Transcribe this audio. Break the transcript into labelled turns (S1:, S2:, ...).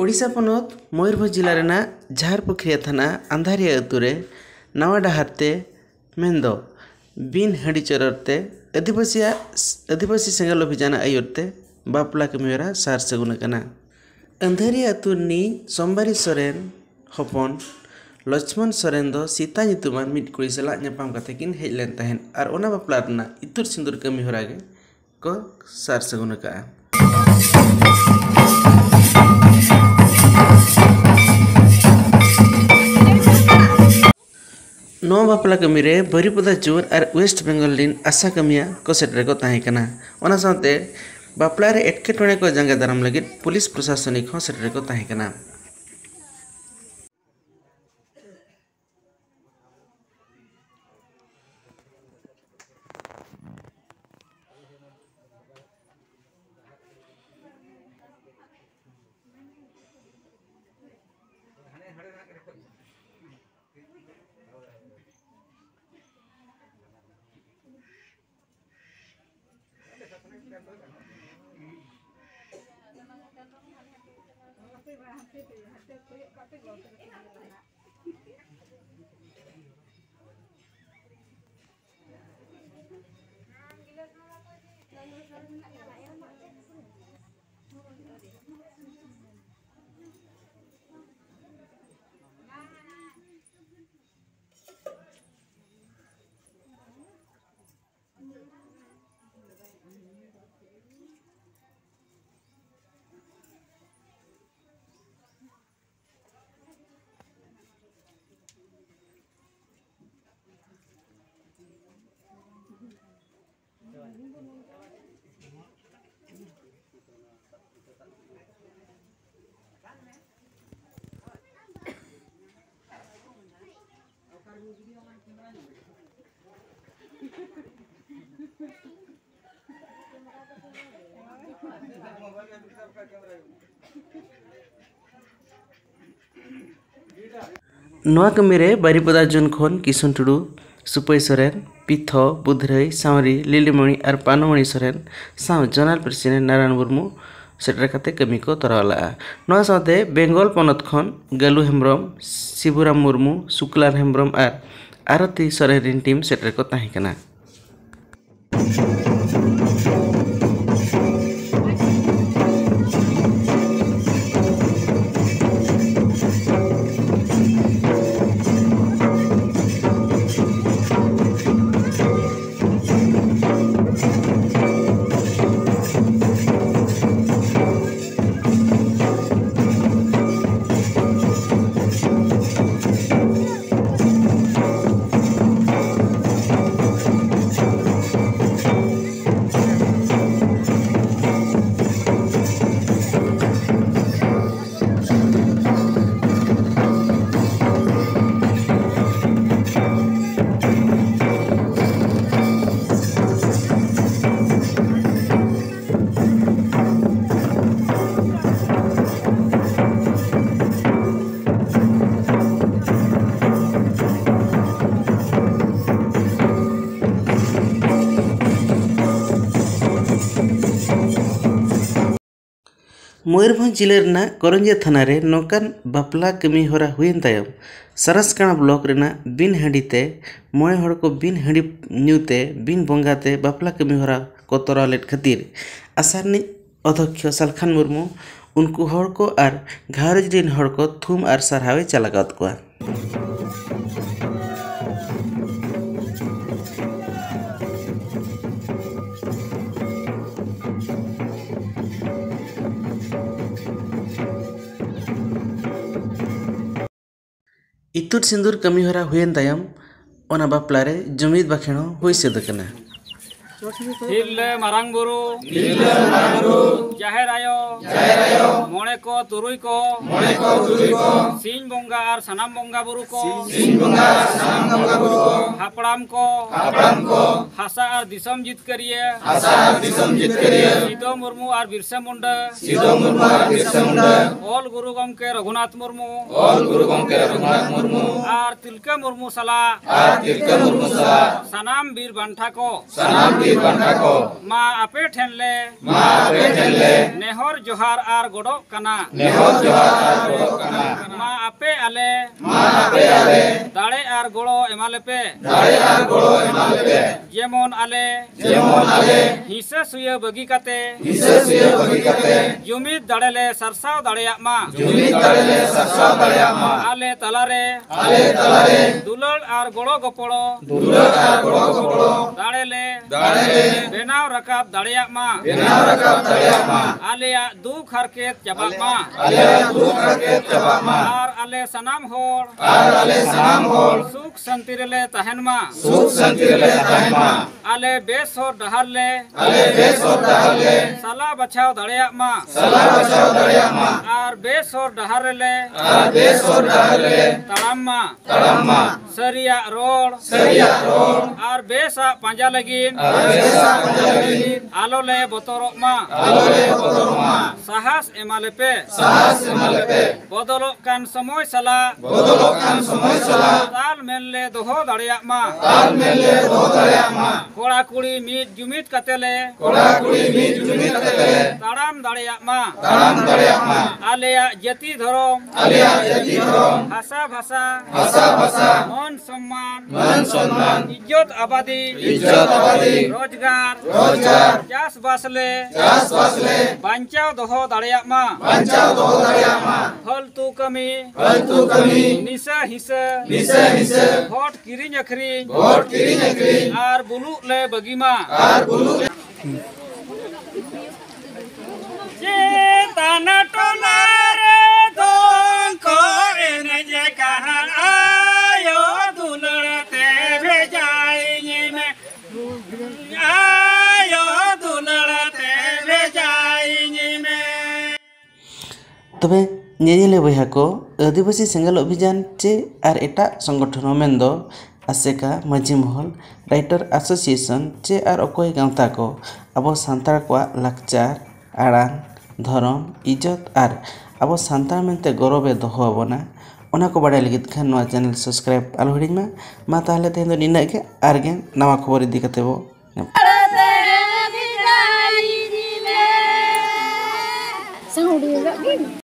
S1: ओडिशा पनत मयूरभंज जिला रेना झारपुखरिया थाना अंधारिया अतुरे नवा डहारते मेंदो बिन हाड़ी चरते आदिवासी सेंगल अभियान आयोरते बापला कमिहरा सार सगुन कना। अंधारिया अतुरनी सोमबारी सोरेन हपन लक्ष्मण सोरेन दो सीता नितुमान मिट कुड़ी सला ᱧᱟᱯᱟᱢ कते किन हेज लेन तहन आर ओना बापला रना इतुर सिंदूर कमिहरा गे को सार सगुन का। नो बापला कमी रे बारिपदा चूर और वेस्ट बेंगल दिन आशा कमिया को सेटर को ताहे कना। ओना साथे बापला रे एटकेटोणे को जंगा दाराम लगे पुलिस प्रशासनिक हो सेटर को ताहे कना। नवा कमी रे बारिपदा जोन खन किशन टुडू सुपै सोरेन पिथो बुधरई सावरी लिलीमणि और पानमणि सोरेन साव जोनाल प्रेसिडेंट नारायण मुर्मू सेटर कते कमी को तराला। नवा साथे बेंगल पनत खन गालू हेम्ब्रम शिवराम मुर्मू शुक्लार हेम्ब्रम और आरती सोरेन टीम सेटर को ताहे कना। मयूरभंज जिले रेना करंजिया थाना रे नौकान बापला कमी होरा हुएन तायम सरसकाणा ब्लॉक रेना बिन हांडीते मोए हड़ को बिन हांडी न्यूते बिन बंगाते बापला कमी होरा को तोरा लेट खातिर आसारनी अध्यक्ष सालखान मुर्मू उनको हड़ को आर घारज दिन हड़ को थुम आर सारहावे चलागात को। इतुर सिंदूर कमी होरा हुएन तायम ओना बापला रे जुमीद बाखेणो हुई सेद कना।
S2: हिल्ले मारांग बुरु जाहेर आयो मोणे को तुरुई को सीन बोंगा और सनाम बोंगा बुरु को हापड़ाम को हासा और दिसम जितकरिए सिदो मुर्मू और बिरसा मुंडा ऑल गुरु गमके रघुनाथ मुर्मू और तिलका मुर्मू सला सनाम बीर बांठा को मा आपे ठेनले नेहर जोहार आर गोडो कना मा आपे आले दाड़े आर गोड़ो एमाले पे जेमोन आले हिस्से सुये बगी काते जुमिद दाड़ेले सरसाव दाड़ेया मा आले तलारे दुलड़ आर गोड़ो गपोड़ो दाड़ेले बेनाव रकाब दाड़ेया मा आलेया दुख हरकेत जबाब मा आर आले सनाम होड़ सुख संतिरले तहन मा आले बेस होड़ डहरले सला बचाव दाड़ेया मा आर बेस होड़ डहरले तड़ाम मा सरिया रोड आर बेसा पांजा लगिन आलोले बोतरों मा साहस एमाले पे बदलो कान समय सला ताल मेलले दोहो दाड़िया मा कोड़ा कुड़ी मीट जुमित कतेले ताड़ाम दाड़िया मा आलेया जति धरम भाषा भाषा मन सम्मान इज्जत आबादी रोजगार चास बासले बांचाव दोहो दाड़िया मा फालतू कमी निशा हिस्सा भोट किरिंग अखरिंग आर बुलु ले बगीमा चेतना टोला रे दों को एनजे कहा आयो दुलड़ते भेजाएंगे में आयो दुलड़ते भेजाएंगे में।
S1: तबे ñeñele bойহা को आदिवासी सेंगल अभियान चे और एटा संगठन मेंदो आसेका माझी महल राइटर एसोसिएशन चे और अकोय गांवता को अब सान्तार को लाकचार आड़ांग धर्म इज्जत और अब सान्तार मेंते गौरवे दोहो आबोना ओना को बाड़ाय लगित खान नवा चैनल सब्सक्राइब आलो हिडिमा मा ताहले तेहेन दो निना गे आर गे नवा खबर इदी कते बो